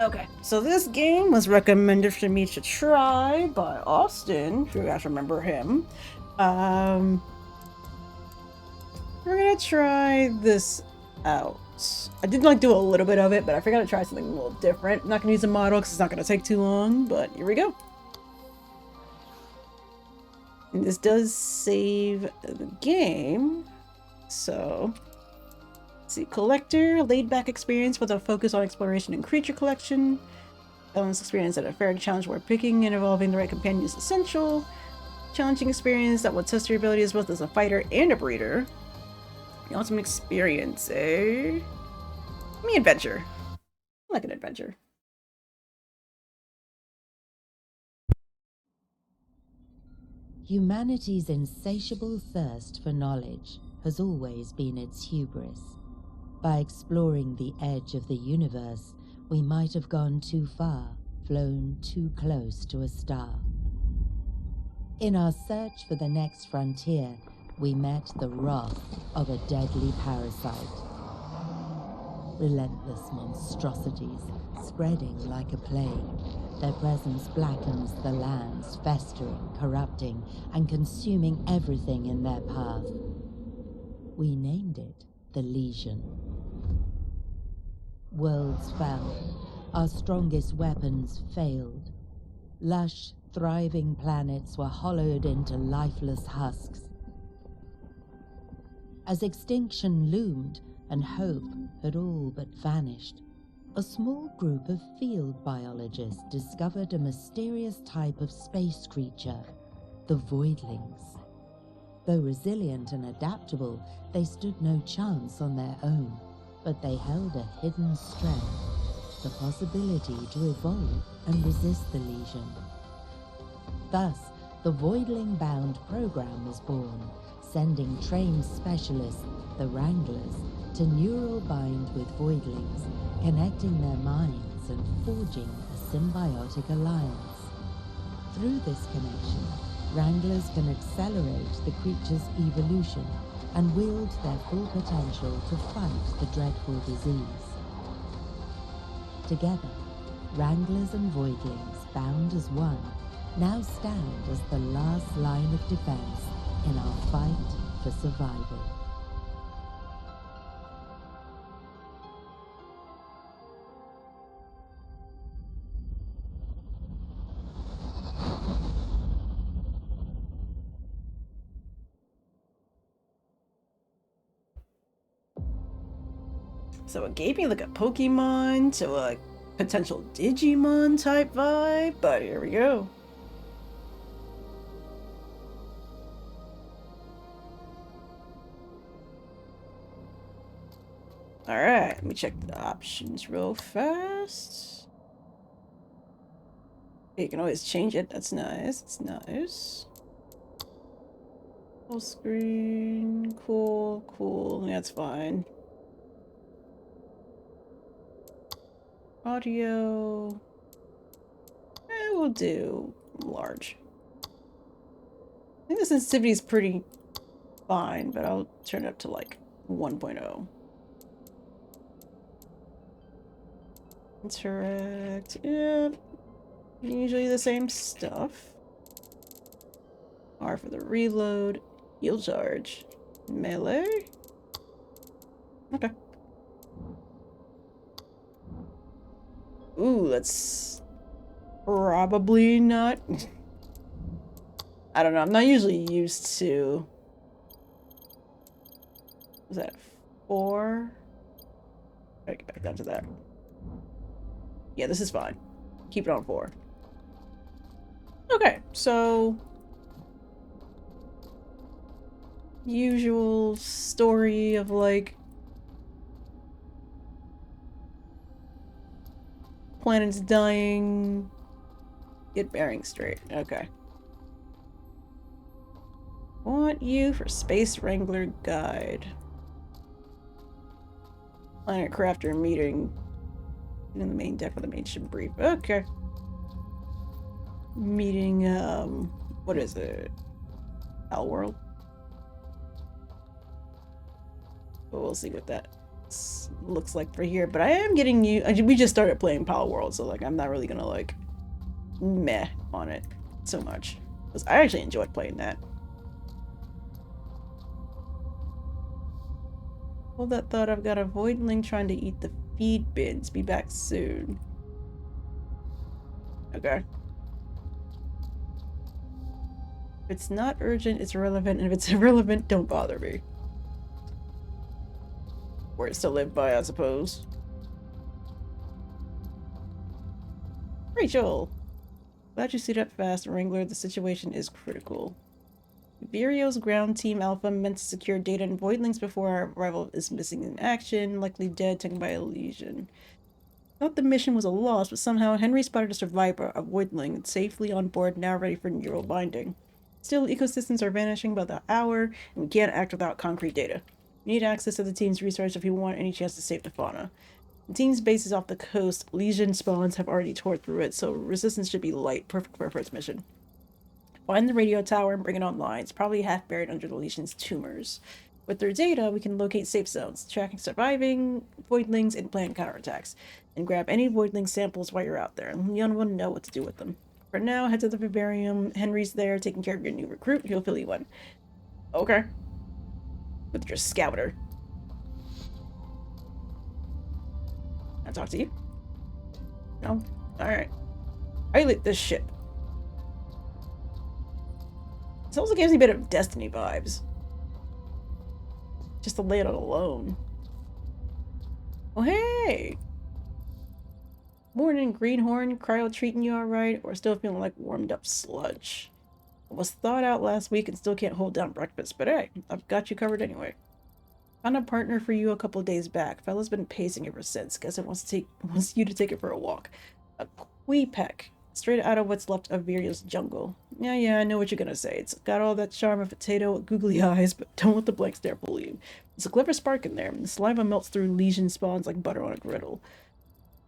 Okay, so this game was recommended for me to try by Austin, if you guys remember him. Um, we're gonna try this out. I did like do a little bit of it, but I forgot to try something a little different. I'm not gonna use a model because it's not gonna take too long, but here we go. And this does save the game, so let's see. Collector, laid-back experience with a focus on exploration and creature collection. Balanced experience at a fair challenge where picking and evolving the right companion is essential. Challenging experience that will test your abilities both as a fighter and a breeder. The ultimate experience, eh? Give me adventure. I like an adventure. Humanity's insatiable thirst for knowledge has always been its hubris. By exploring the edge of the universe, we might have gone too far, flown too close to a star. In our search for the next frontier, we met the wrath of a deadly parasite. Relentless monstrosities, spreading like a plague. Their presence blackens the lands, festering, corrupting, and consuming everything in their path. We named it the Legion. Worlds fell. Our strongest weapons failed. Lush, thriving planets were hollowed into lifeless husks. As extinction loomed and hope had all but vanished, a small group of field biologists discovered a mysterious type of space creature, the Voidlings. Though resilient and adaptable, they stood no chance on their own, but they held a hidden strength, the possibility to evolve and resist the Legion. Thus, the Voidling-bound program was born, sending trained specialists, the Wranglers, to neural bind with Voidlings, connecting their minds and forging a symbiotic alliance. Through this connection, Wranglers can accelerate the creature's evolution and wield their full potential to fight the dreadful disease. Together, Wranglers and Voidlings, bound as one, now stand as the last line of defense in our fight for survival. So it gave me like a Pokemon to a potential Digimon type vibe, but here we go. Alright, let me check the options real fast. You can always change it, that's nice, it's nice. Full screen, cool, cool, that's fine. Audio, we'll do large. I think the sensitivity is pretty fine, but I'll turn it up to like 1.0. Interact, yeah, usually the same stuff. R for the reload, heal charge, melee. Okay. Ooh, that's probably not. I don't know. I'm not usually used to. Was that 4? Gotta get back down to that. Yeah, this is fine. Keep it on 4. Okay, so usual story of like planets dying. Get bearings straight. Okay. Want you for Space Wrangler Guide. Planet Crafter meeting in the main deck with the main ship brief. Okay. Meeting, what is it? Hell World? But we'll see with that. looks like for here, but I am getting you. We just started playing Pal World, so like I'm not really gonna like meh on it so much because I actually enjoyed playing that. Hold that thought. I've got a Voidling trying to eat the feed bins. Be back soon. Okay. If it's not urgent, it's irrelevant, and if it's irrelevant, don't bother me. Words to live by, I suppose. Rachel! Glad you suited up fast, Wrangler. The situation is critical. Virio's ground team Alpha meant to secure data and Voidlings before our arrival is missing in action, likely dead, taken by a lesion. Thought the mission was a loss, but somehow Henry spotted a survivor, a Voidling, safely on board, now ready for neural binding. Still, ecosystems are vanishing by the hour, and we can't act without concrete data. We need access to the team's research if we want any chance to save the fauna. The team's base is off the coast. Legion spawns have already tore through it, so resistance should be light, perfect for our first mission. Find the radio tower and bring it online. It's probably half buried under the Legion's tumors. With their data, we can locate safe zones, tracking surviving Voidlings, and plan counterattacks. And grab any Voidling samples while you're out there. None will know what to do with them. For now, head to the vivarium. Henry's there, taking care of your new recruit. He'll fill you in. Okay. With your scouter. Can I talk to you? No? Alright. I lit this ship. This also gives me a bit of Destiny vibes. Just to lay it alone. Oh, hey! Morning, Greenhorn. Cryo treating you alright? Or still feeling like warmed up sludge? I was thawed out last week and still can't hold down breakfast, but hey, I've got you covered anyway. Found a partner for you a couple days back. Fella's been pacing ever since. Guess it wants you to take it for a walk. A Queepec. Straight out of what's left of Virio's jungle. Yeah, I know what you're gonna say. It's got all that charm of potato with googly eyes, but don't let the blank stare fool you. There's a clever spark in there, and the saliva melts through Legion spawns like butter on a griddle.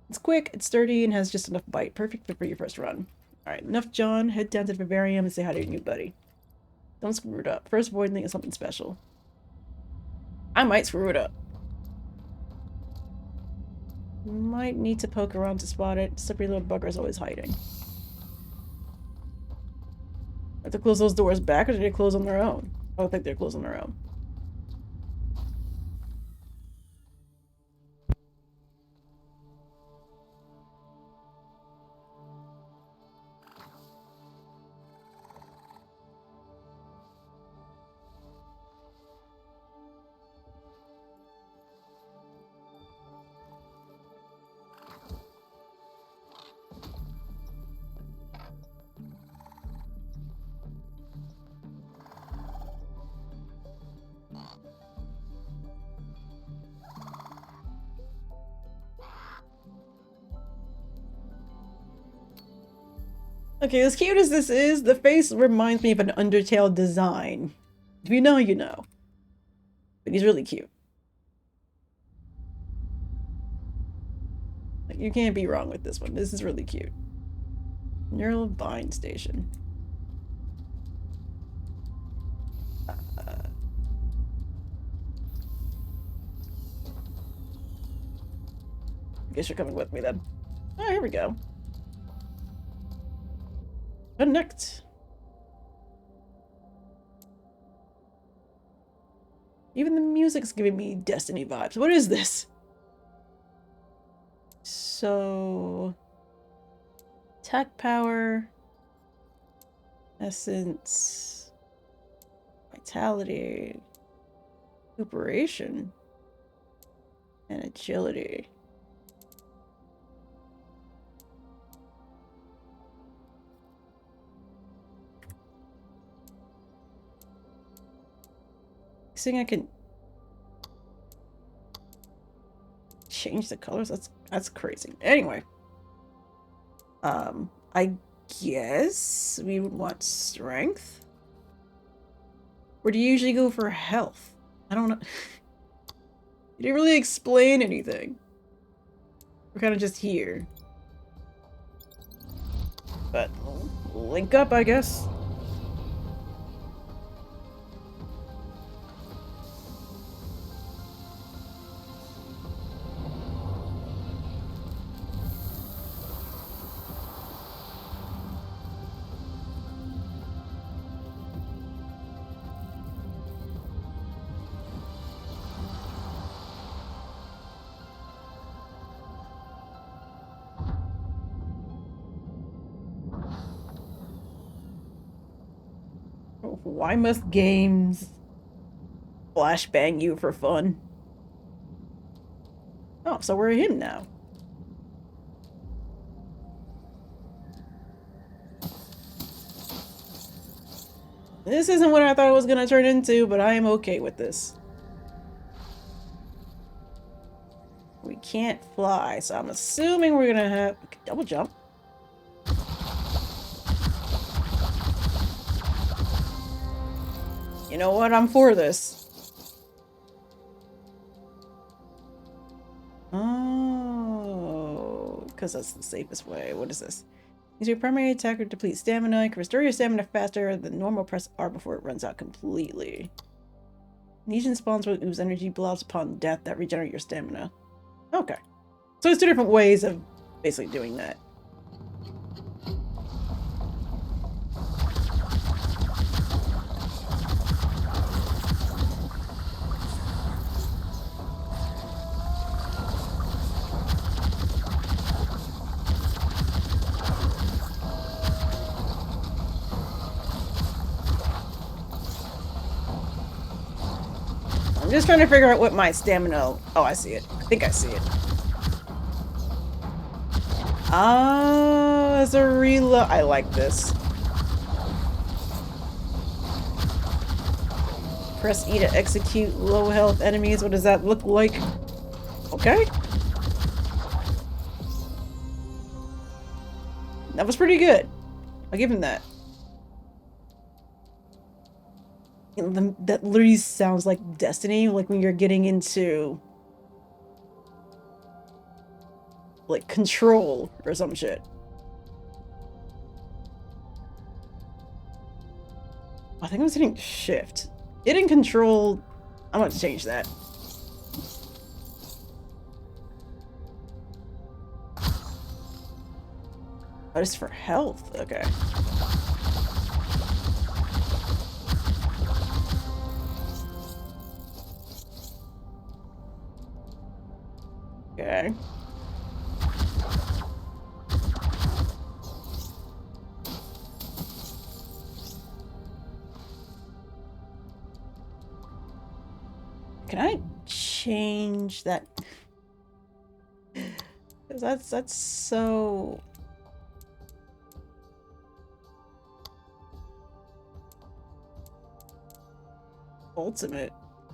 It's quick, it's sturdy, and has just enough bite. Perfect for your first run. Alright, enough John. Head down to the vivarium and say hi to your new buddy. Don't screw it up. First Voidling is something special. I might screw it up. Might need to poke around to spot it. Slippery little bugger's always hiding. I have to close those doors back, or did they close on their own? I don't think they're closed on their own. Okay, as cute as this is, the face reminds me of an Undertale design. If you know, you know. But he's really cute. Like, you can't be wrong with this one. This is really cute. Neural Bind Station. I guess you're coming with me then. Oh, here we go. Connect. Even the music's giving me Destiny vibes. What is this? So... Attack power... Essence... Vitality... Recuperation... And agility. Thing I can change the colors. That's crazy. Anyway, I guess we would want strength. Or do you usually go for health? I don't know. You didn't really explain anything. We're kind of just here. But link up, I guess. Why must games flashbang you for fun? Oh, so we're him now. This isn't what I thought it was gonna turn into, but I am okay with this. We can't fly, so I'm assuming we're gonna have double jump. You know what? I'm for this. Oh, because that's the safest way. What is this? Use your primary attacker to deplete stamina. You can restore your stamina faster than normal. Press R before it runs out completely. Legion spawns will ooze energy blobs upon death that regenerate your stamina. Okay. So it's two different ways of basically doing that. I'm just trying to figure out what my stamina... Oh, I see it. I think I see it. Ah, it's a reload. I like this. Press E to execute low health enemies. What does that look like? Okay. That was pretty good. I'll give him that. That literally sounds like Destiny, like when you're getting into like Control or some shit. I think I was hitting Shift. Hitting Control, I'm gonna change that. Oh, it's for health. Okay. Okay. Can I change that? Because that's so... Ultimate.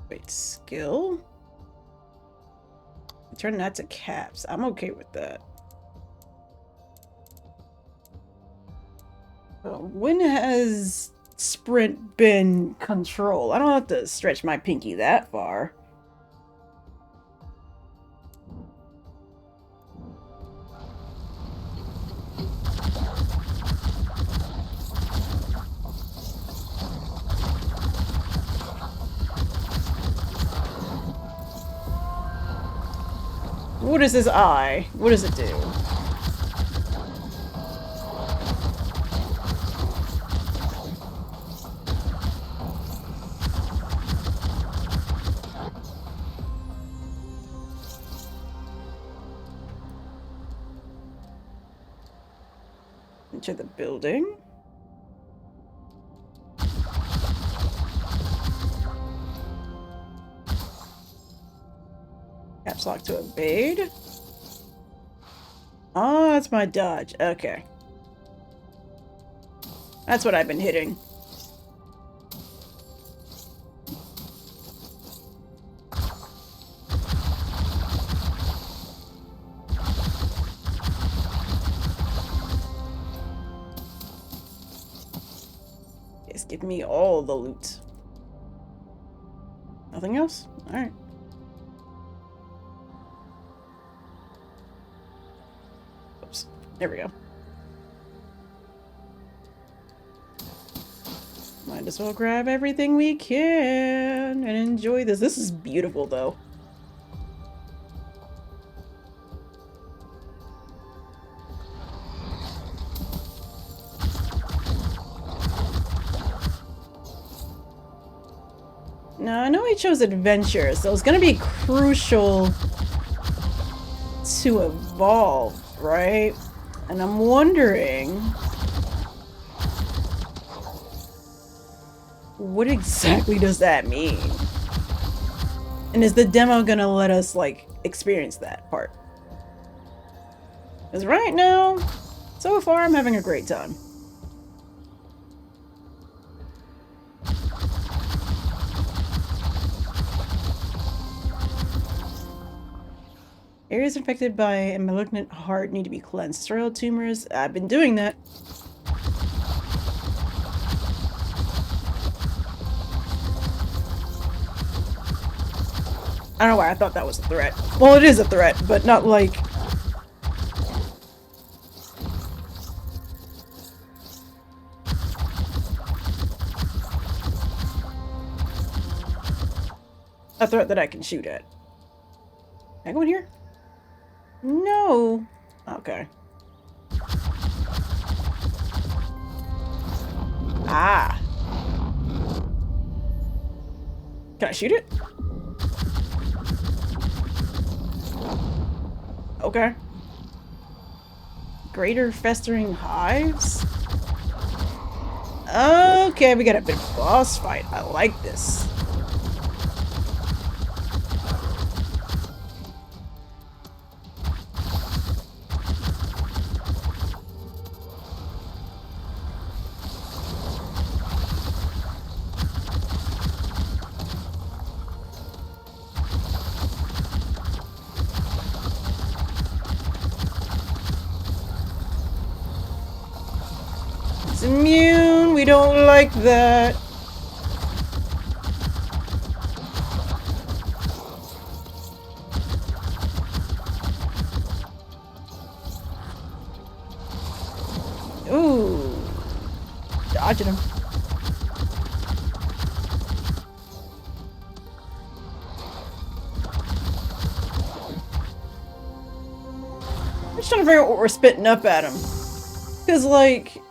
Wait, skill? Turn that to caps. I'm okay with that. When has sprint been control? I don't have to stretch my pinky that far. What is his eye? What does it do? Enter the building. Caps lock to evade. Oh, that's my dodge. Okay. That's what I've been hitting. Just give me all the loot. Nothing else? Alright. Oops. There we go. Might as well grab everything we can and enjoy this. This is beautiful, though. Now, I know I chose adventure, so it's gonna be crucial to evolve, right? And I'm wondering... What exactly does that mean? And is the demo gonna let us, like, experience that part? Because right now, so far, I'm having a great time. Areas infected by a malignant heart need to be cleansed. Sterile tumors, I've been doing that. I don't know why I thought that was a threat. Well, it is a threat, but not like... a threat that I can shoot at. Can I go in here? No. Okay. Ah. Can I shoot it? Okay. Greater festering hives? Okay, we got a big boss fight. I like this. It's immune. We don't like that. Ooh. Dodging him. I'm just trying to figure out what we're spitting up at him. Because, like...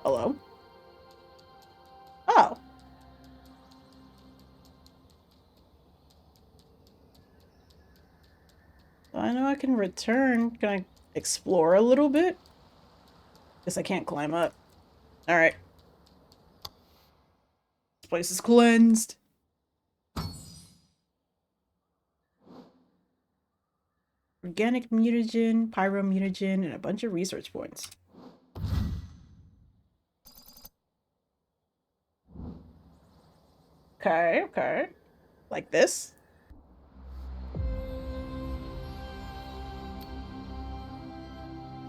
Hello? Oh. I know I can return. Can I explore a little bit? Guess I can't climb up. Alright. This place is cleansed. Organic mutagen, pyromutagen, and a bunch of research points. Okay, okay. Like this?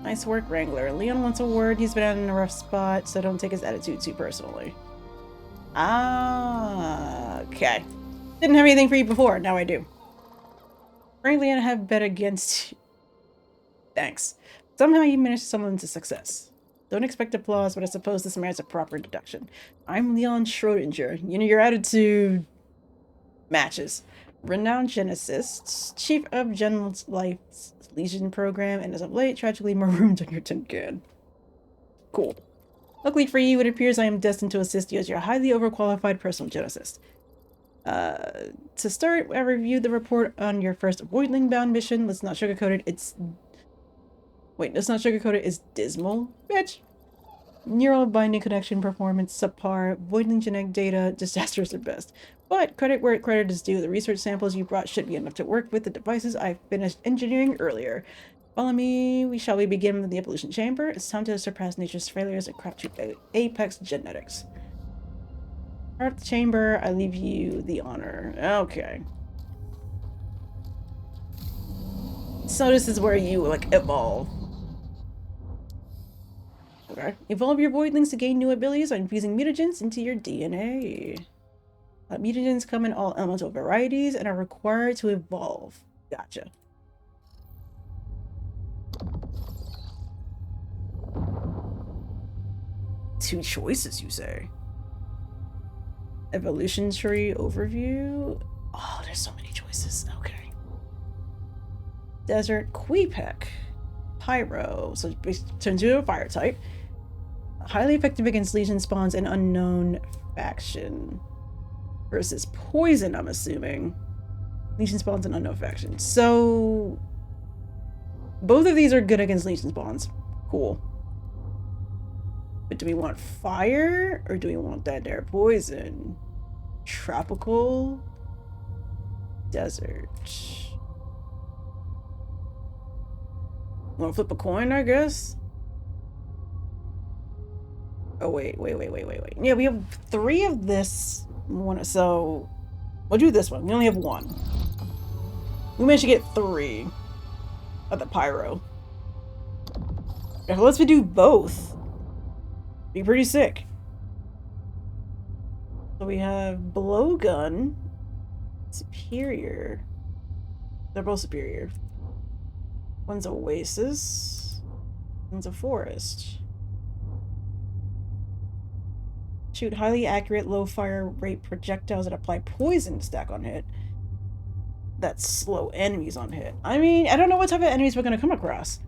Nice work, Wrangler. Leon wants a word. He's been in a rough spot, so don't take his attitude too personally. Ah, okay. Didn't have anything for you before. Now I do. Frankly, I have bet against you. Thanks. Somehow you managed to summon into success. Don't expect applause, but I suppose this merits a proper introduction. I'm Leon Schrodinger. You know, your attitude matches. Renowned geneticist, chief of Gen Life's Legion program, and as of late, tragically marooned on your tin can. Cool. Luckily for you, it appears I am destined to assist you as your highly overqualified personal geneticist. To start, I reviewed the report on your first Voidling bound mission. Let's not sugarcoat it. It's dismal. Bitch. Neural binding connection performance subpar. Voidling genetic data disastrous at best. But credit where credit is due. The research samples you brought should be enough to work with the devices I finished engineering earlier. Follow me. Shall we begin with the evolution chamber? It's time to surpass nature's failures and craft to apex genetics. Start the chamber. I leave you the honor. Okay. So this is where you, like, evolve. Okay. Evolve your voidlings to gain new abilities by infusing mutagens into your DNA. Mutagens come in all elemental varieties and are required to evolve. Gotcha. Two choices, you say? Evolution tree overview? Oh, there's so many choices. Okay. Desert Queepec. Pyro. So it turns you to a fire type. Highly effective against Legion spawns and unknown faction. Versus poison, I'm assuming. Legion spawns and unknown faction. So both of these are good against Legion spawns. Cool. But do we want fire or do we want that air poison? Tropical desert. Want to flip a coin, I guess? Oh, wait. Yeah, we have 3 of this one, so we'll do this one. We only have 1. We managed to get 3 of the pyro. If let's we do both. Be pretty sick. So we have blowgun, superior. They're both superior. One's oasis, one's a forest. Shoot highly accurate, low fire rate projectiles that apply poison to stack on hit. That slow enemies on hit. I mean, I don't know what type of enemies we're gonna come across.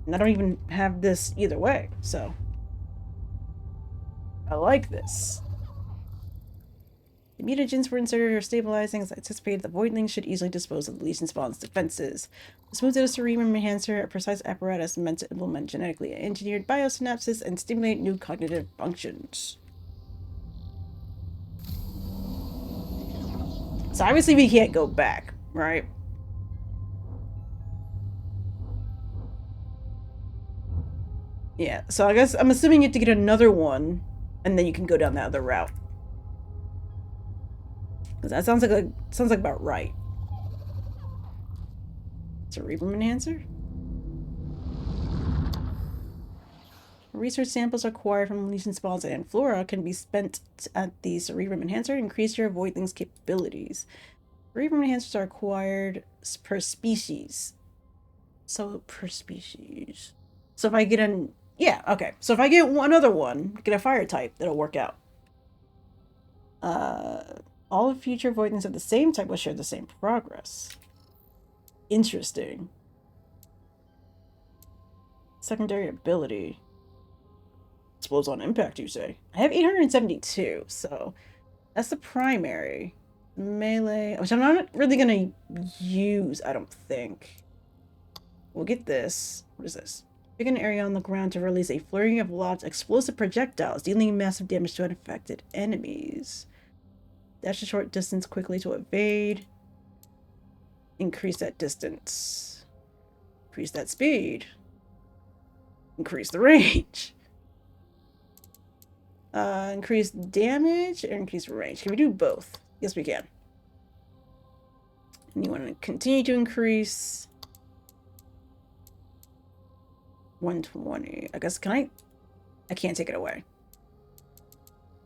And I don't even have this either way, so. I like this. The mutagens were inserted or stabilizing as anticipated. The Voidling should easily dispose of the Legion Spawn's defenses. The smooth cerebrum enhancer, a precise apparatus meant to implement genetically engineered biosynapses and stimulate new cognitive functions. So obviously we can't go back, right? Yeah, so I guess I'm assuming you have to get another one, and then you can go down that other route. Because that sounds like about right. Cerebrum enhancer? Research samples acquired from Legion spawns and flora can be spent at the Cerebrum enhancer to increase your Voidling's capabilities. Cerebrum enhancers are acquired per species. So, per species. So if I get an... Yeah, okay. So if I get one other one, get a fire type, that'll work out. All future Voidlings of the same type will share the same progress. Interesting. Secondary ability. Explodes on impact, you say? I have 872, so that's the primary. Melee, which I'm not really gonna use, I don't think. We'll get this. What is this? Pick an area on the ground to release a flurry of lots explosive projectiles, dealing massive damage to unaffected enemies. Dash a short distance quickly to evade. Increase that distance. Increase that speed. Increase the range. Increase damage or increase range? Can we do both? Yes, we can. And you want to continue to increase 120. I guess, can I can't take it away.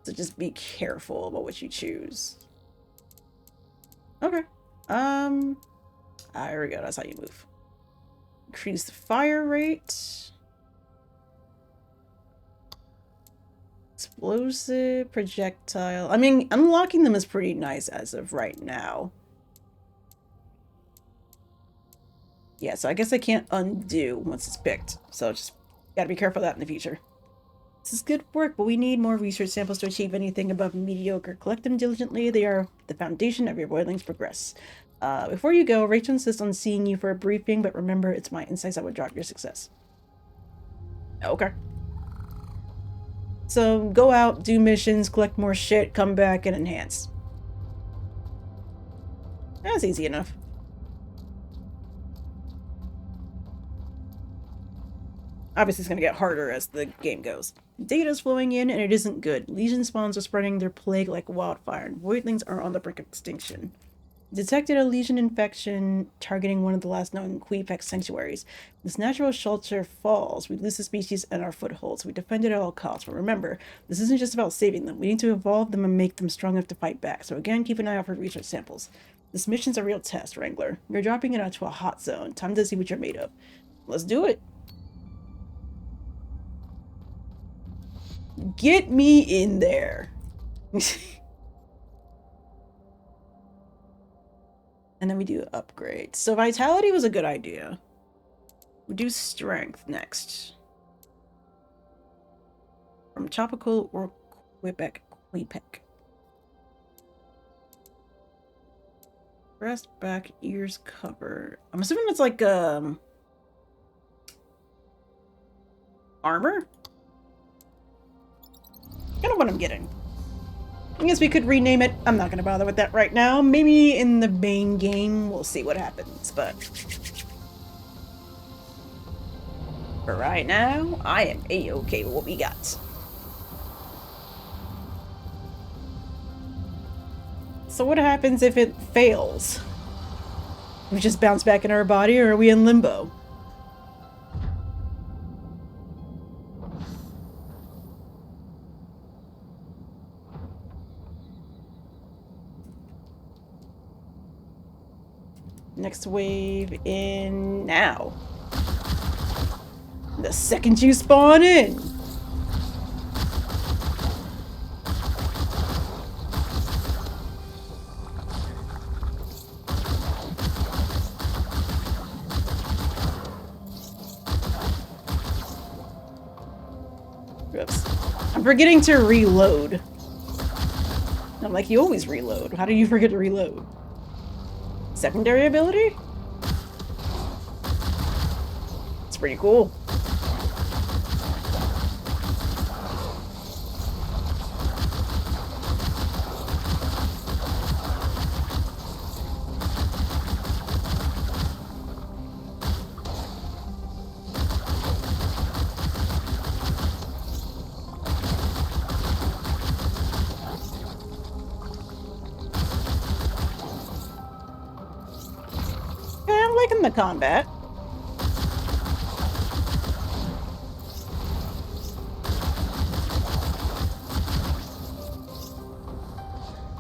So just be careful about what you choose. Okay. There we go. That's how you move. Increase the fire rate. Explosive projectile. I mean, unlocking them is pretty nice as of right now. Yeah, so I guess I can't undo once it's picked. So just gotta be careful of that in the future. This is good work, but we need more research samples to achieve anything above mediocre. Collect them diligently. They are the foundation of your Voidling's progress. Before you go, Rachel insists on seeing you for a briefing, but remember, it's my insights that would drive your success. Okay. So go out, do missions, collect more shit, come back, and enhance. That's easy enough. Obviously, it's going to get harder as the game goes. Data's flowing in, and it isn't good. Legion spawns are spreading their plague like wildfire, and Voidlings are on the brink of extinction. Detected a Legion infection targeting one of the last known Queepec sanctuaries. This natural shelter falls. We lose the species and our footholds. We defend it at all costs. But remember, this isn't just about saving them. We need to evolve them and make them strong enough to fight back. So again, keep an eye out for research samples. This mission's a real test, Wrangler. You're dropping it onto a hot zone. Time to see what you're made of. Let's do it. Get me in there. And then we do upgrades. So vitality was a good idea. We do strength next. From Tropical or Quebec. Breast, back, ears, cover. I'm assuming it's like armor? Kind of what I'm getting. I guess we could rename it. I'm not going to bother with that right now. Maybe in the main game we'll see what happens, but for right now, I am A-okay with what we got. So what happens if it fails? We just bounce back in our body, or are we in limbo? Next wave in now. The second you spawn in. Oops. I'm forgetting to reload. I'm like, you always reload. How do you forget to reload? Secondary ability? It's pretty cool. I'm liking the combat.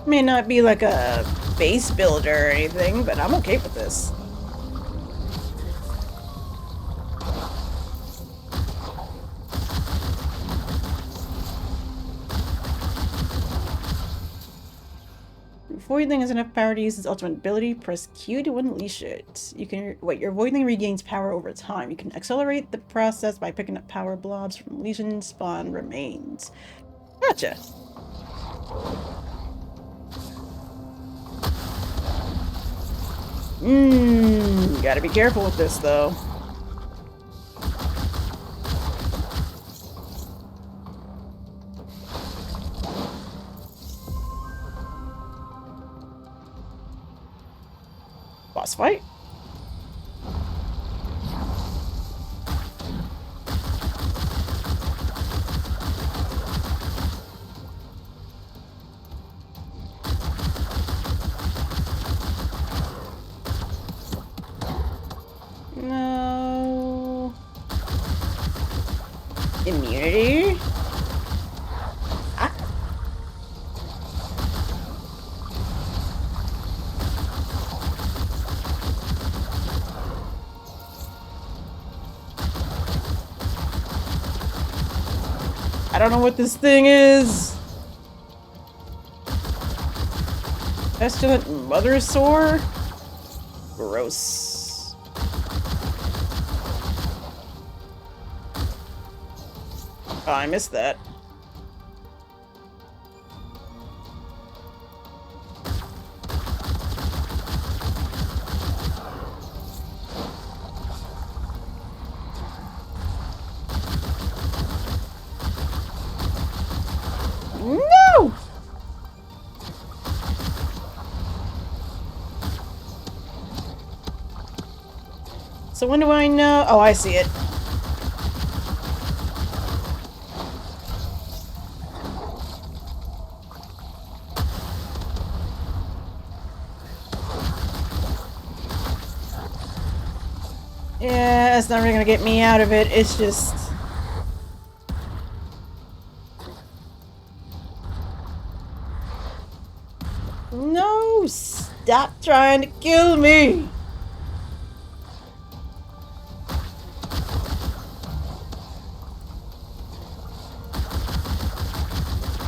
May not be like a base builder or anything, but I'm okay with this. Voidling has enough power to use its ultimate ability. Press Q to unleash it. You can your Voidling regains power over time. You can accelerate the process by picking up power blobs from Legion spawn remains. Gotcha. Gotta be careful with this though. Boss fight. No. Immunity? I don't know what this thing is. Pestilent Mother Sore? Gross. Oh, I missed that. No! So when do I know? Oh, I see it. Yeah, it's not really gonna get me out of it. It's just... No! Stop trying to kill me!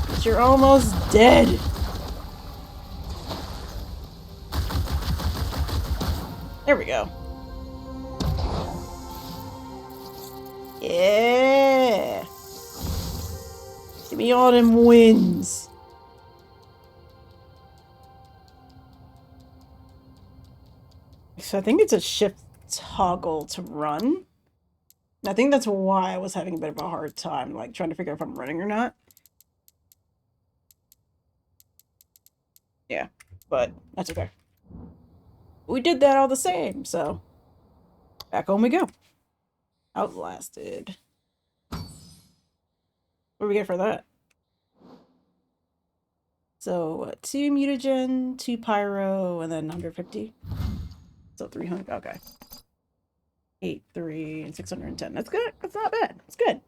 But you're almost dead. There we go. Yeah! Give me all them wins. So I think it's a shift toggle to run. And I think that's why I was having a bit of a hard time, like, trying to figure out if I'm running or not. Yeah, but that's okay. We did that all the same, so back home we go. Outlasted. What do we get for that? So 2 mutagen, 2 pyro, and then 150. So 300. Okay. 8, 3, and 610. That's good. That's not bad. It's good.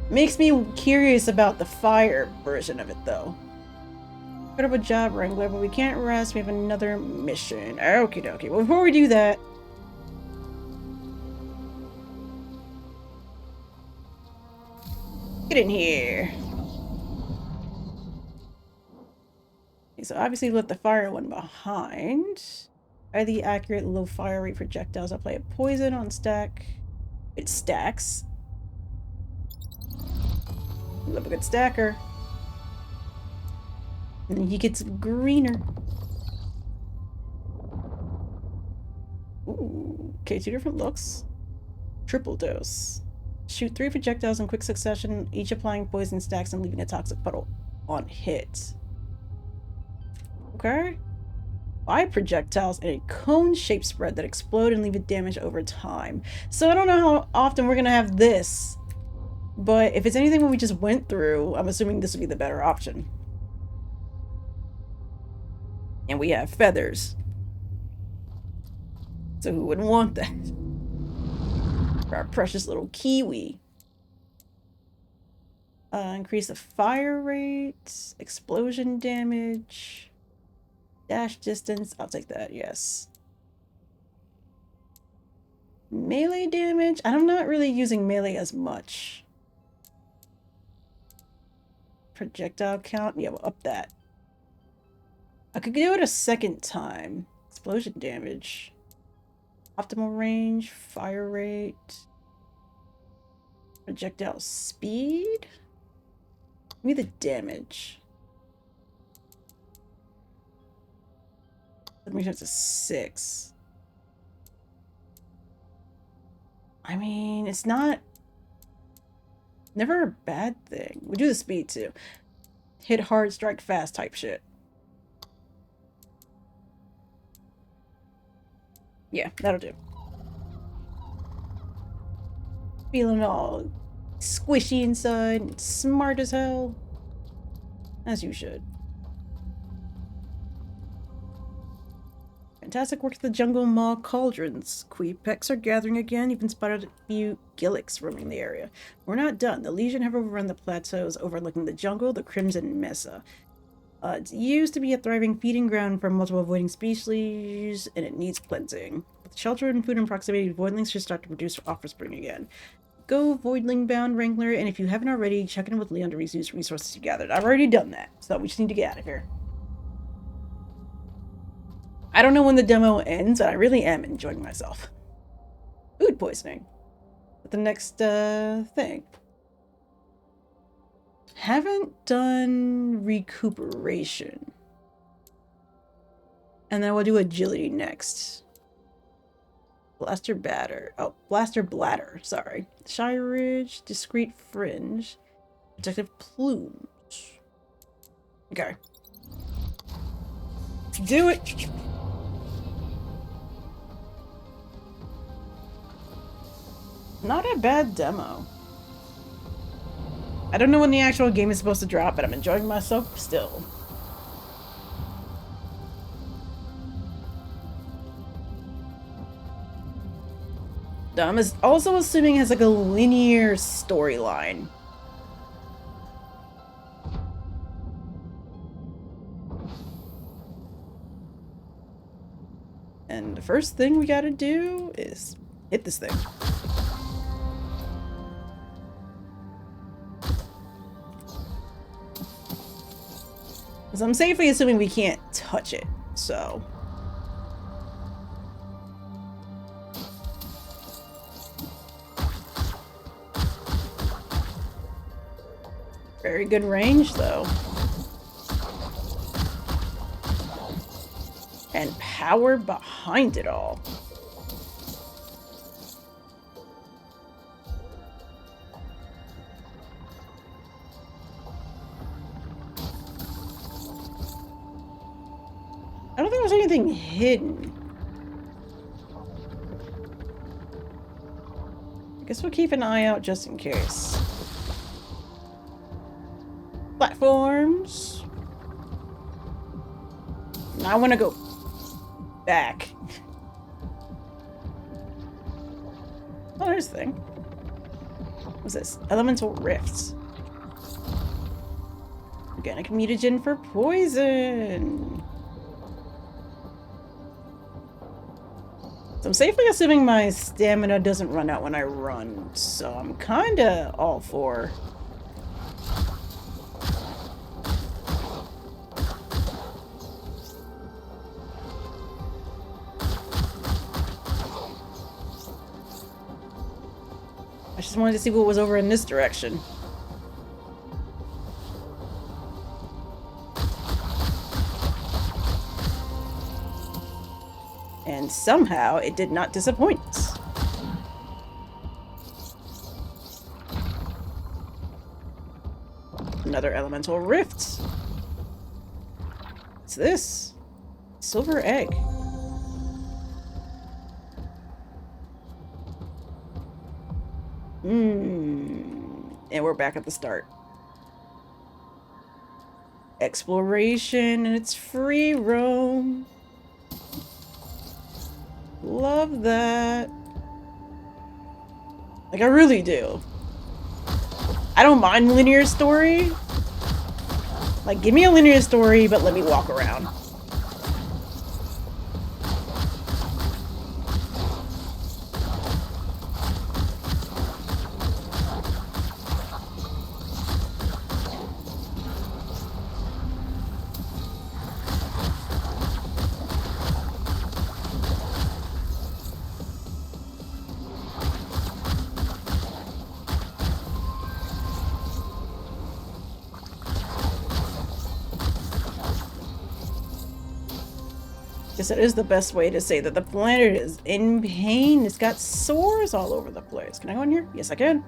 Makes me curious about the fire version of it, though. Incredible job, Wrangler, but we can't rest. We have another mission. Okie dokie. Well, before we do that, get in here. Okay, so obviously we left the fire one behind. Highly accurate, low fire rate projectiles. Apply a poison on stack. It stacks. Love a good stacker. And then he gets greener. Ooh. Okay, 2 different looks. Triple dose. Shoot 3 projectiles in quick succession, each applying poison stacks and leaving a toxic puddle on hit. Okay. 5 projectiles in a cone-shaped spread that explode and leave it damage over time. So I don't know how often we're gonna have this, but if it's anything what we just went through, I'm assuming this would be the better option. And we have feathers. So who wouldn't want that? For our precious little kiwi. Increase the fire rate, explosion damage, dash distance. I'll take that, yes. Melee damage? I'm not really using melee as much. Projectile count? Yeah, we'll up that. I could do it a second time. Explosion damage. Optimal range, fire rate. Projectile speed? Give me the damage. That makes it to 6. I mean, it's not... never a bad thing. We do the speed too. Hit hard, strike fast type shit. Yeah, that'll do. Feeling all squishy inside and smart as hell. As you should. Fantastic work at the jungle maw cauldrons. Queepecs are gathering again. You've spotted a few gilliks roaming the area. We're not done. The Legion have overrun the plateaus overlooking the jungle, the Crimson Mesa. It used to be a thriving feeding ground for multiple voiding species, and it needs cleansing. With shelter and food in proximity, voidlings should start to produce offspring again. Go voidling-bound Wrangler, and if you haven't already, check in with Leon to reuse resources you gathered. I've already done that, so we just need to get out of here. I don't know when the demo ends, but I really am enjoying myself. Food poisoning. But the next thing. Haven't done recuperation. And then we'll do agility next. Blaster batter. Oh, blaster bladder. Sorry. Shy ridge, discreet fringe, protective plumes. Okay. Do it. Not a bad demo. I don't know when the actual game is supposed to drop, but I'm enjoying myself still. I'm also assuming it has like a linear storyline. And the first thing we gotta do is hit this thing. Because I'm safely assuming we can't touch it, so... Very good range, though. And power behind it all. anything hidden. I guess we'll keep an eye out just in case. Platforms. I want to go back. Oh, there's the thing. What's this? Elemental rifts. Organic mutagen for poison. So I'm safely assuming my stamina doesn't run out when I run, so I'm kinda all for. I just wanted to see what was over in this direction. And somehow it did not disappoint. Another elemental rift. What's this? Silver egg. And we're back at the start. Exploration and it's free roam. Love that. Like, I really do. I don't mind linear story. Like, give me a linear story, but let me walk around. Guess it is the best way to say that the planet is in pain. It's got sores all over the place. Can I go in here? Yes, I can.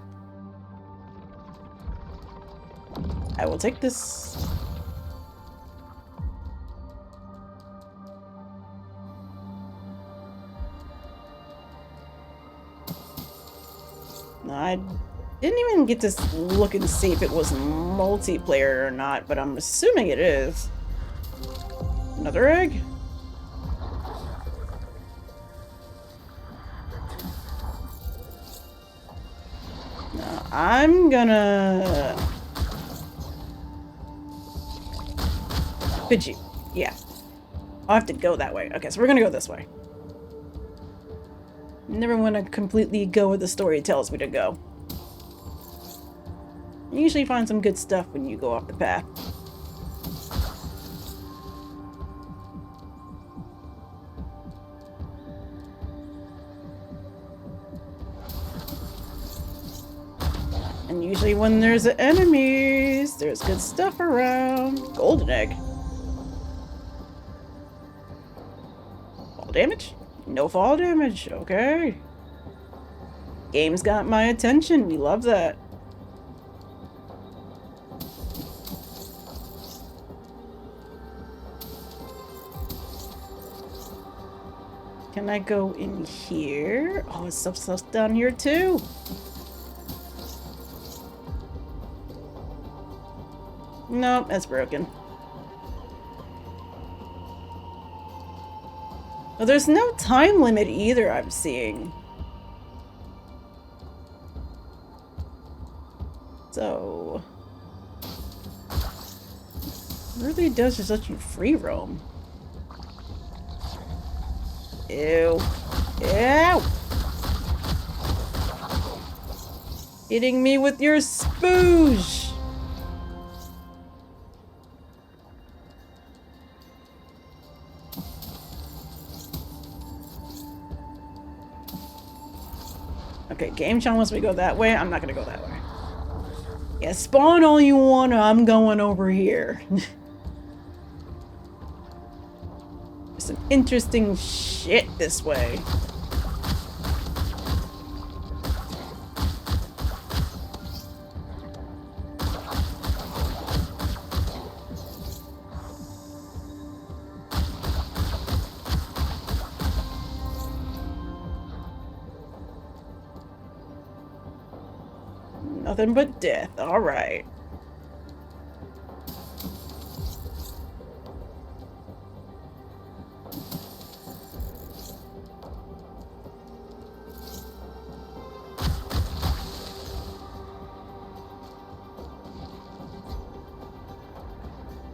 I will take this. I didn't even get to look and see if it was multiplayer or not, but I'm assuming it is. Another egg? No, I'm gonna... Could you? Yeah. I'll have to go that way. Okay, so we're gonna go this way. Never want to completely go where the story tells me to go. You usually find some good stuff when you go off the path. And usually when there's enemies, there's good stuff around. Golden egg. Fall damage? No fall damage. Okay. Game's got my attention. We love that. Can I go in here? Oh, there's some stuff down here too. Nope, that's broken. Well, there's no time limit either, I'm seeing. So... it really does just let you free roam. Ew. Ew! Hitting me with your spooge! Okay, Game Channel wants me to go that way. I'm not gonna go that way. Yeah, spawn all you want, I'm going over here. Some interesting shit this way. Nothing but death. Alright.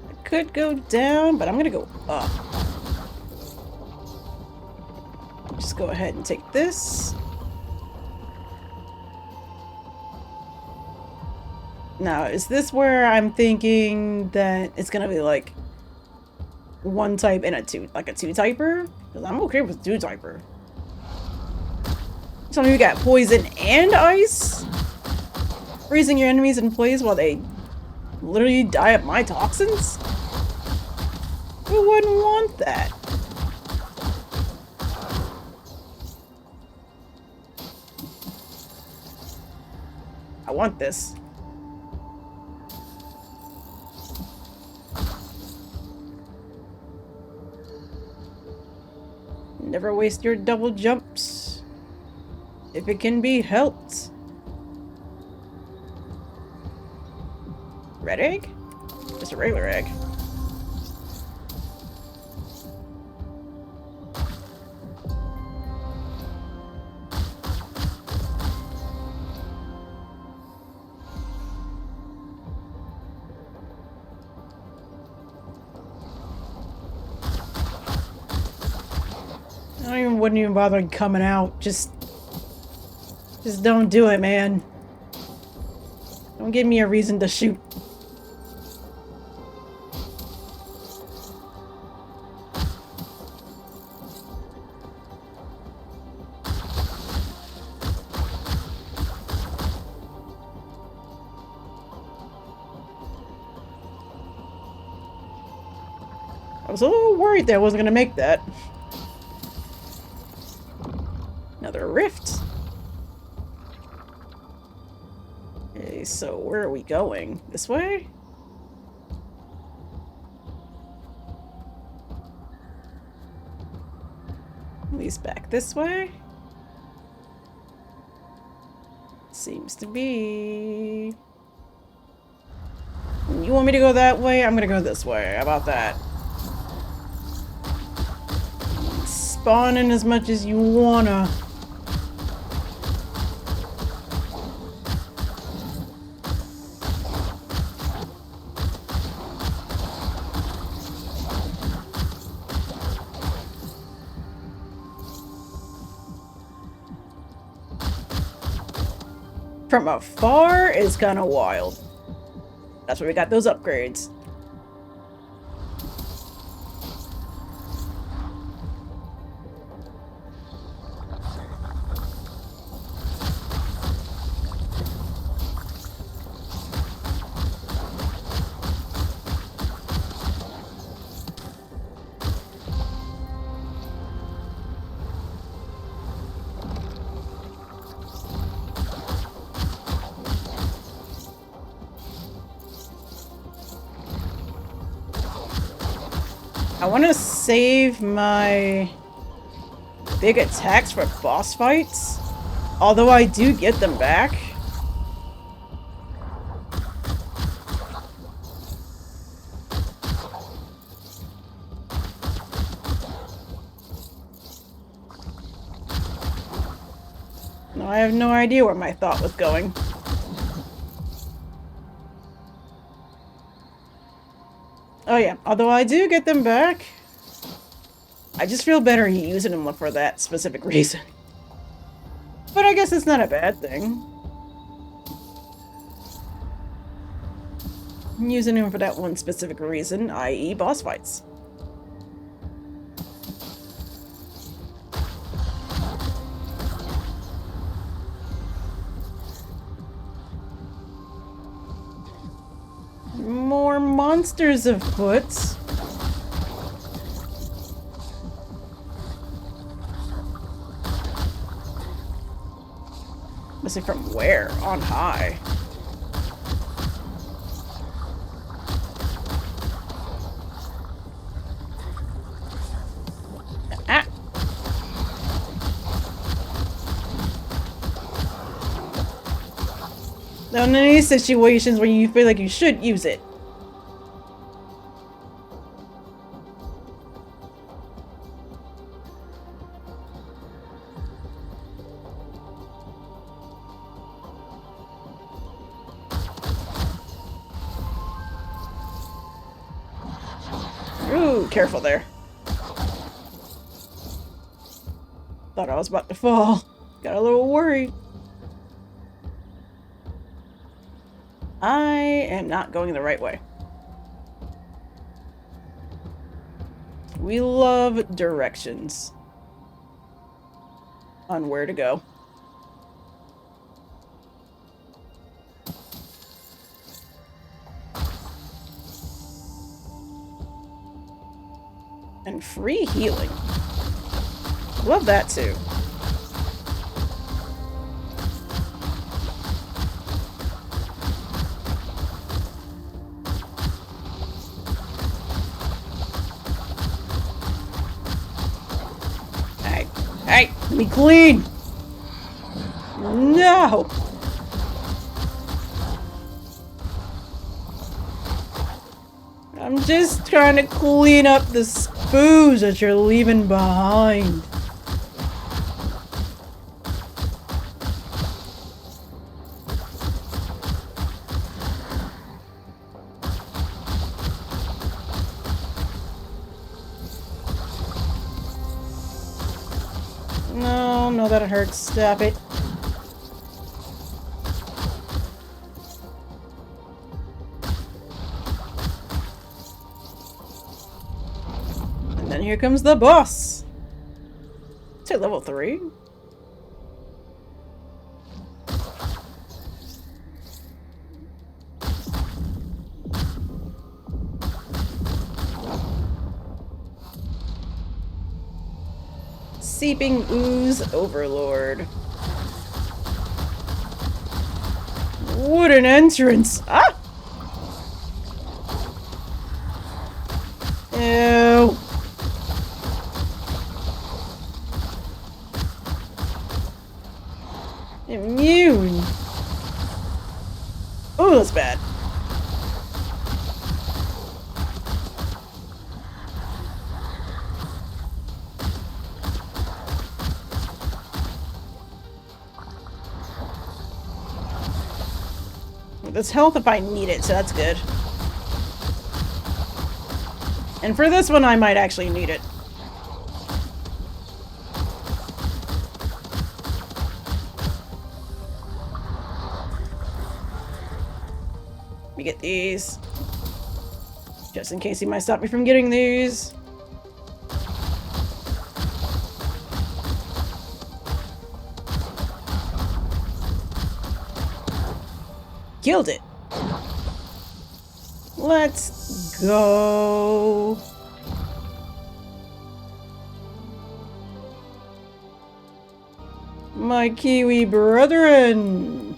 I could go down, but I'm gonna go up. Just go ahead and take this. Now, is this where I'm thinking that it's gonna be like one type and a two, like a two-typer? Because I'm okay with two-typer. Tell me we got poison and ice? Freezing your enemies in place while they literally die of my toxins? Who wouldn't want that? I want this. Never waste your double jumps if it can be helped. Red egg? Just a regular egg. Wouldn't even bother coming out. Just don't do it, man. Don't give me a reason to shoot. I was a little worried that I wasn't gonna make that. Another rift. Okay, so where are we going? This way? At least back this way? Seems to be... You want me to go that way? I'm gonna go this way. How about that? Spawn in as much as you wanna. From afar is kind of wild. That's where we got those upgrades. I want to save my big attacks for boss fights, although I do get them back. No, I have no idea where my thought was going. Oh yeah, although I do get them back, I just feel better using them for that specific reason. But I guess it's not a bad thing. I'm using them for that one specific reason, i.e. boss fights. More monsters afoot. Let's see, from where? On high. Ah. Now, in any situations where you feel like you should use it. Ooh, careful there. Thought I was about to fall. Got a little worried. I am not going the right way. We love directions on where to go. And free healing. Love that too. Hey, let me clean! No! I'm just trying to clean up the spoons that you're leaving behind. No, that hurts. Stop it. And then here comes the boss. To level 3. Seeping Ooze Overlord. What an entrance! Ah! Ew. Immune. Oh, that's bad. There's health if I need it, so that's good. And for this one, I might actually need it. Let me get these. Just in case he might stop me from getting these. Killed it. Let's go. My Kiwi brethren.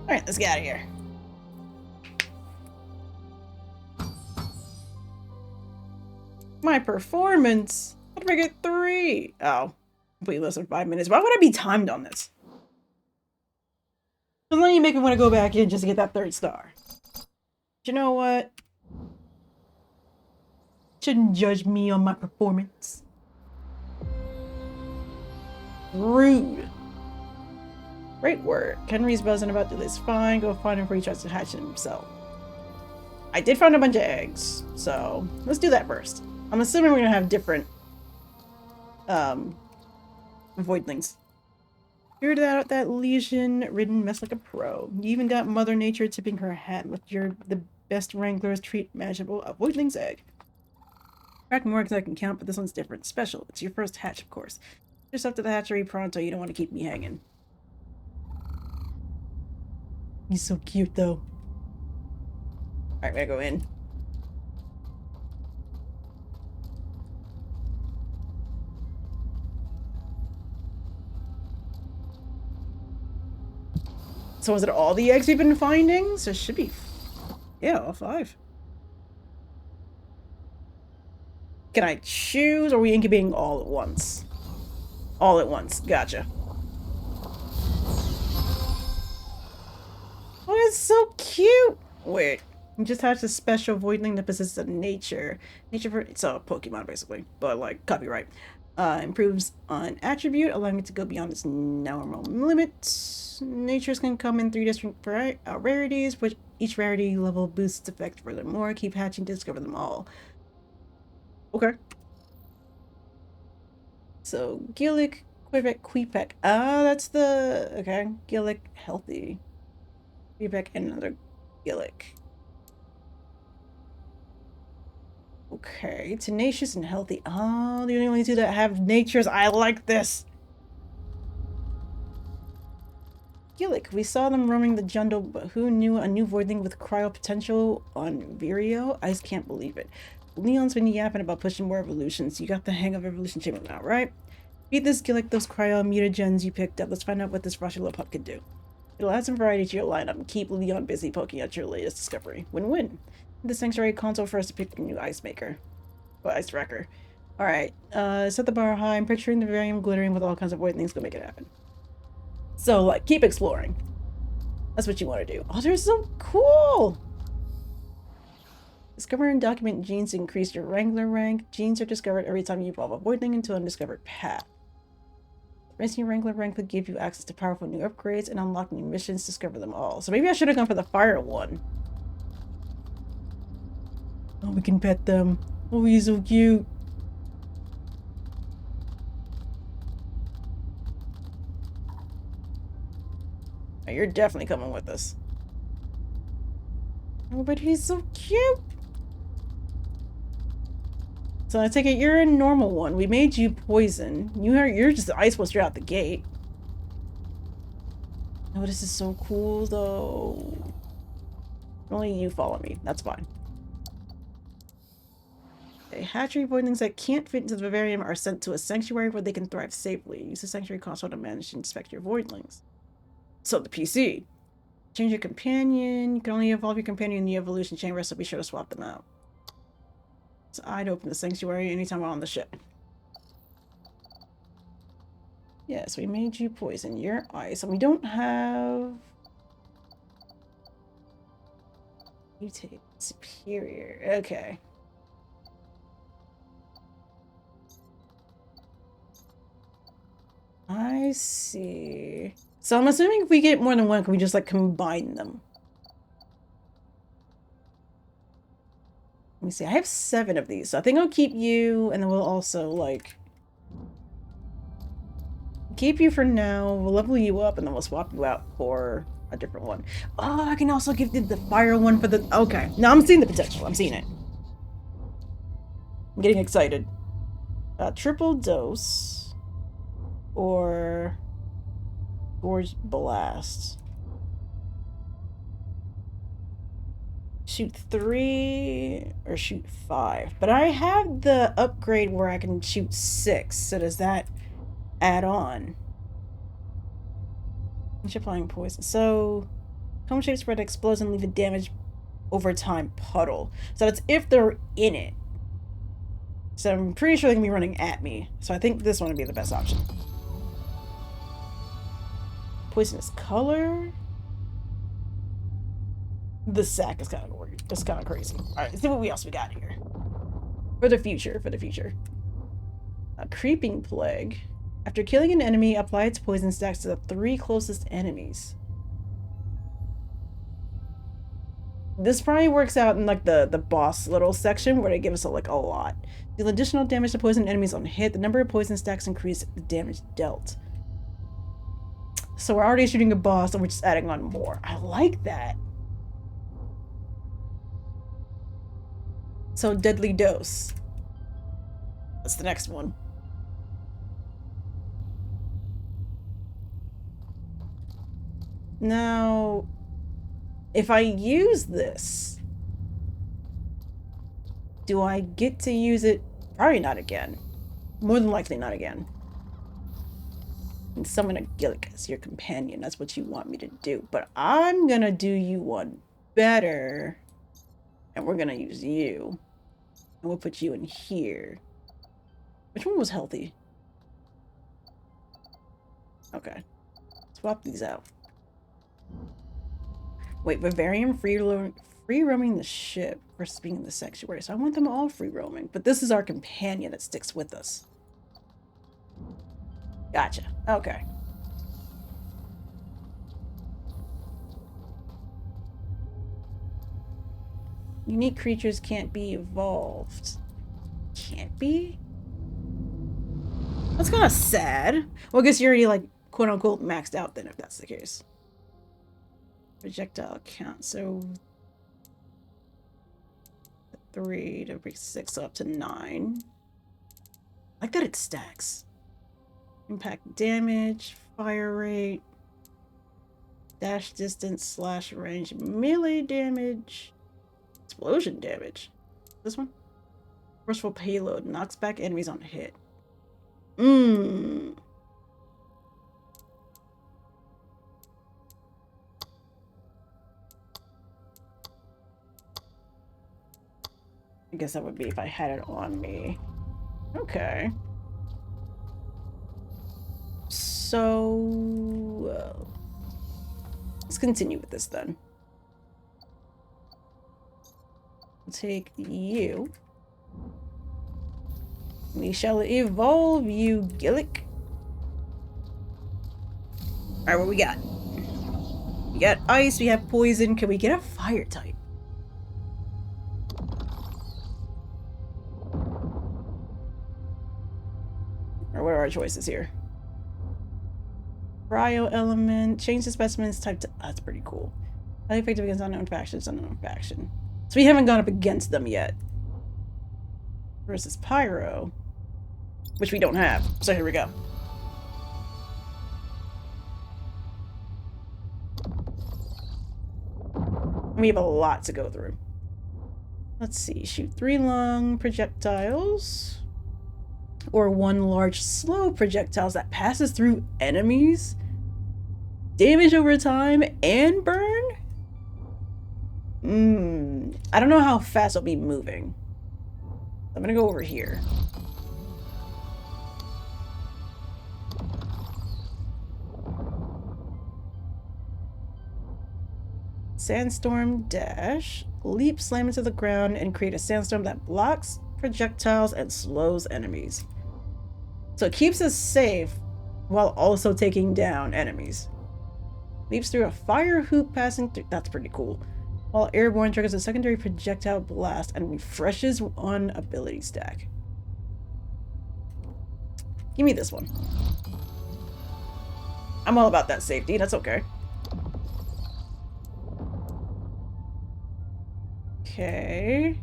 Alright, let's get out of here. My performance. How did I get 3? Oh, completely less than 5 minutes. Why would I be timed on this? Because then you make me want to go back in just to get that 3rd star. But you know what? Shouldn't judge me on my performance. Rude. Great work. Henry's buzzing about to do this. Fine, go find him before he tries to hatch it himself. I did find a bunch of eggs, so let's do that first. I'm assuming we're gonna have different voidlings. Figured out that lesion-ridden mess like a pro. You even got Mother Nature tipping her hat with the best wrangler's treat imaginable, a voidling's egg. Crack more eggs I can count, but this one's different. Special. It's your first hatch, of course. Just up to the hatchery pronto. You don't want to keep me hanging. He's so cute, though. Alright, we gotta go in. So was it all the eggs we've been finding? So it should be... Yeah, all 5. Can I choose, or are we incubating all at once? All at once. Gotcha. Oh, it's so cute! Wait. You just hatched a special Voidling that possesses a nature. It's a Pokemon, basically. But, like, copyright. Improves on attribute, allowing it to go beyond its normal limits. Natures can come in 3 different rarities, which each rarity level boosts its effect furthermore. Keep hatching to discover them all. Okay. So, Gillick, Quebec. Ah, that's the... Okay. Gillick, healthy. Quebec, and another Gillick. Okay, tenacious and healthy. Oh, the only two that have natures. I like this. Gillick, we saw them roaming the jungle, but who knew a new Voidling with cryo potential on Vireo? I just can't believe it. Leon's been yapping about pushing more evolutions. You got the hang of evolution chamber now, right? Beat this Gillick, those cryo mutagens you picked up. Let's find out what this Rushy little pup can do. It'll add some variety to your lineup and keep Leon busy poking at your latest discovery. Win-win. The Sanctuary console for us to pick a new ice maker. Well, ice wrecker. Alright, set the bar high. I'm picturing the vivarium glittering with all kinds of weird things to make it happen. So, like, keep exploring. That's what you want to do. Oh, they're so cool! Discover and document genes to increase your Wrangler rank. Genes are discovered every time you evolve a Voidling into an undiscovered path. Raising your Wrangler rank will give you access to powerful new upgrades and unlock new missions. Discover them all. So maybe I should have gone for the fire one. Oh, we can pet them. Oh, he's so cute. Oh, you're definitely coming with us. Oh, but he's so cute. So I take it you're a normal one. We made you poison. You're just the ice one straight out the gate. Oh, this is so cool though. Only you follow me. That's fine. Okay, hatchery voidlings that can't fit into the vivarium are sent to a sanctuary where they can thrive safely. Use the sanctuary console to manage and inspect your voidlings. So the PC. Change your companion. You can only evolve your companion in the evolution chamber, so be sure to swap them out. So I'd open the sanctuary anytime we're on the ship. Yes, we made you poison. You're ice. And we don't have... Mutate. Superior. Okay. I see. So I'm assuming if we get more than one, can we just, like, combine them? Let me see. I have 7 of these, so I think I'll keep you, and then we'll also, like... keep you for now. We'll level you up, and then we'll swap you out for a different one. Oh, I can also give the fire one for the... Okay. No, I'm seeing the potential. I'm seeing it. I'm getting excited. Triple dose. Or... Gorge Blast. Shoot 3 or shoot 5. But I have the upgrade where I can shoot 6. So does that add on? Each applying poison. So cone shape spread explodes and leave a damage over time puddle. So that's if they're in it. So I'm pretty sure they're gonna be running at me. So I think this one would be the best option. Poisonous color. The sack is kind of weird. It's kind of crazy. All right, let's see what else we got here. For the future, A creeping plague. After killing an enemy, apply its poison stacks to the 3 closest enemies. This probably works out in like the boss little section where they give us like a lot. Deal additional damage to poison enemies on hit. The number of poison stacks increase the damage dealt. So we're already shooting a boss and we're just adding on more. I like that. So deadly dose. That's the next one. Now, if I use this, do I get to use it? Probably not again. More than likely not again. And summon a Gillick as your companion. That's what you want me to do. But I'm gonna do you one better. And we're gonna use you. And we'll put you in here. Which one was healthy? Okay. Swap these out. Wait, Bavarian free roaming the ship versus being in the sanctuary. So I want them all free roaming. But this is our companion that sticks with us. Gotcha. Okay. Unique creatures can't be evolved. Can't be? That's kind of sad. Well, I guess you're already, like, quote-unquote maxed out then, if that's the case. Projectile count. So 3 to bring 6 up to 9. I like that it stacks. Impact damage, fire rate, dash distance, slash range, melee damage, explosion damage. This one? Forceful payload knocks back enemies on hit. I guess that would be if I had it on me. Okay. So, let's continue with this then. We'll take you. We shall evolve you, Gillick. Alright, what we got? We got ice, we have poison. Can we get a fire type? Or what are our choices here? Cryo element. Change the specimen's type to... that's pretty cool. Highly effective against unknown factions, unknown faction. So we haven't gone up against them yet. Versus Pyro. Which we don't have. So here we go. We have a lot to go through. Let's see. Shoot 3 long projectiles. Or 1 large slow projectiles that passes through enemies. Damage over time and burn? I don't know how fast I'll be moving. I'm gonna go over here. Sandstorm dash. Leap, slam into the ground, and create a sandstorm that blocks projectiles and slows enemies. So it keeps us safe while also taking down enemies. Leaps through a fire hoop passing through... that's pretty cool. While airborne triggers a secondary projectile blast and refreshes one ability stack. Give me this one. I'm all about that safety, that's okay. Okay.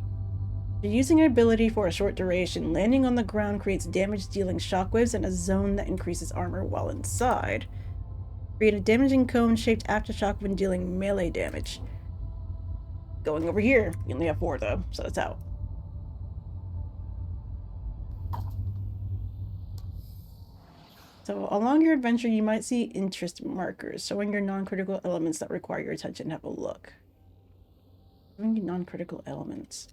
You're using an ability for a short duration. Landing on the ground creates damage, dealing shockwaves in a zone that increases armor while inside. Create a damaging cone-shaped aftershock when dealing melee damage. Going over here. We only have 4 though, so that's out. So along your adventure, you might see interest markers showing your non-critical elements that require your attention. Have a look. Non-critical elements.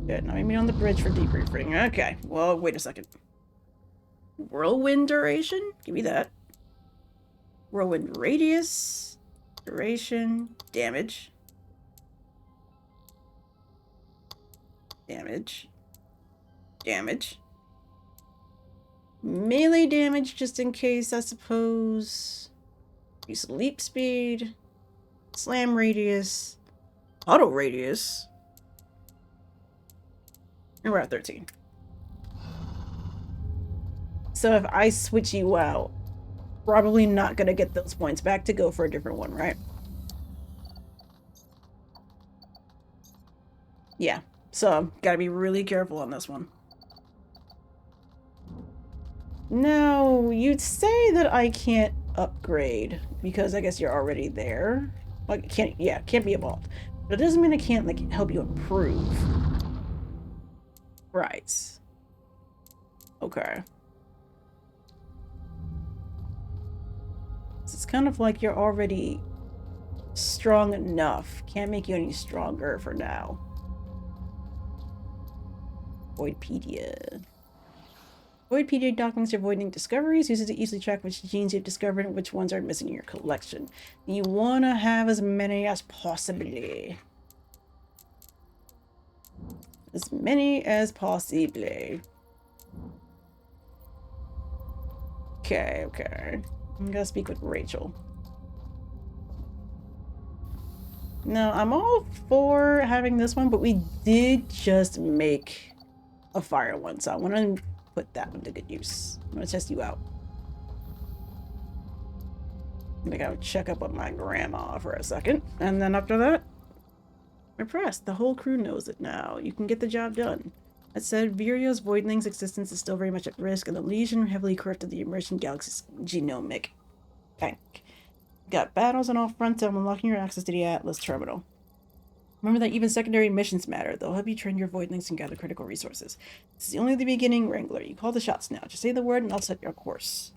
Good. Now meet me on the bridge for debriefing. Okay. Well, wait a second. Whirlwind duration? Give me that. Whirlwind radius. Duration. Damage. Damage. Damage. Melee damage, just in case, I suppose. Use leap speed. Slam radius. Auto radius. And we're at 13. So if I switch you out, probably not gonna get those points back to go for a different one, right? Yeah. So, gotta be really careful on this one. Now, you'd say that I can't upgrade because I guess you're already there. Like, can't be evolved. But it doesn't mean I can't, like, help you improve. Right. Okay. So it's kind of like you're already strong enough. Can't make you any stronger for now. Voidpedia. Voidpedia documents your voiding discoveries. Uses it to easily track which genes you've discovered and which ones are missing in your collection. You want to have as many as possibly. As many as possibly. Okay, okay. I'm gonna speak with Rachel. No, I'm all for having this one, but we did just make a fire one, so I want to put that one to good use. I'm gonna test you out. I'm gonna go check up on my grandma for a second, and then after that, impressed. The whole crew knows it now. You can get the job done. That said, Virio's Voidling's existence is still very much at risk, and the Legion heavily corrupted the emerging galaxy's genomic bank. Got battles on all fronts, and I'm unlocking your access to the Atlas terminal. Remember that even secondary missions matter. They'll help you train your Voidlings and gather critical resources. This is only the beginning, Wrangler. You call the shots now. Just say the word and I'll set your course.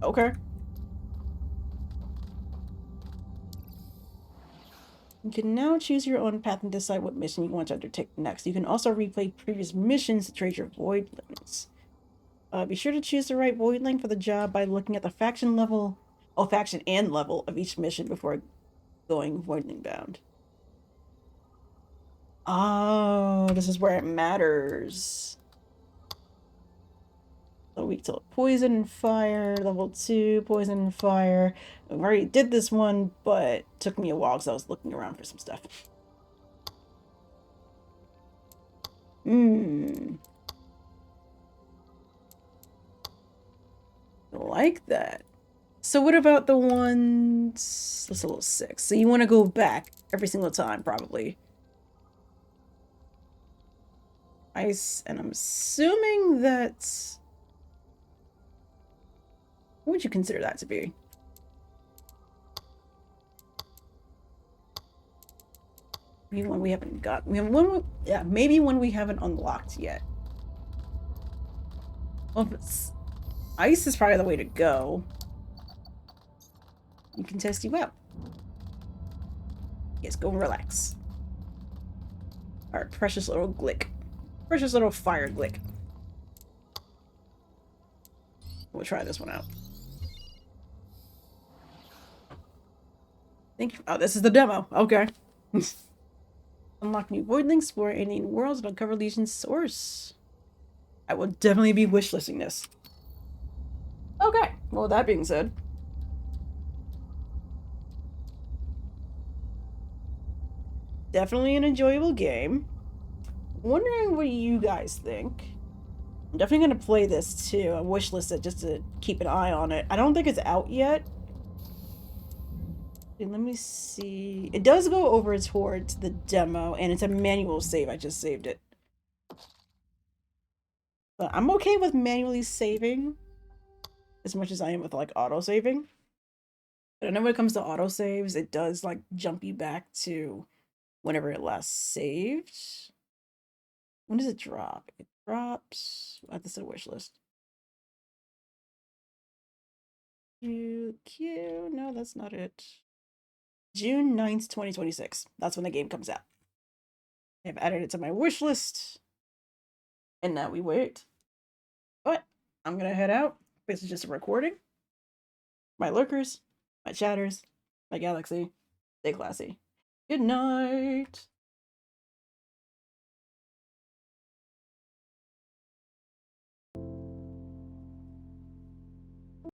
Okay. You can now choose your own path and decide what mission you want to undertake next. You can also replay previous missions to trade your Voidlings. Be sure to choose the right Voidling for the job by looking at the faction level, faction and level of each mission before going Voidling bound. Oh, this is where it matters. So weak to poison and fire, level 2, poison and fire. I already did this one, but it took me a while because I was looking around for some stuff. Like that. So what about the ones... That's a little 6. So you want to go back every single time, probably. Ice, and I'm assuming that... What would you consider that to be? Maybe one we haven't got. We have one. Yeah, maybe one we haven't unlocked yet. Well, if it's ice is probably the way to go. You can test you out. Yes, go and relax. Our precious little glick. Precious little fire glick. We'll try this one out. Thank you. Oh, this is the demo. Okay. Unlock new Voidlings, explore alien worlds, and uncover Legion's source. I will definitely be wishlisting this. Okay. Well, that being said. Definitely an enjoyable game. Wondering what you guys think. I'm definitely going to play this too. I wishlist it just to keep an eye on it. I don't think it's out yet. Let me see. It does go over towards the demo, and it's a manual save. I just saved it. But I'm okay with manually saving as much as I am with like auto saving. But I know when it comes to auto saves, it does like jump you back to whenever it last saved. When does it drop? It drops at the wish list. Q. No, that's not it. June 9th, 2026. That's when the game comes out. I've added it to my wish list. And now we wait. But I'm gonna head out. This is just a recording. My lurkers, my chatters, my galaxy. Stay classy. Good night.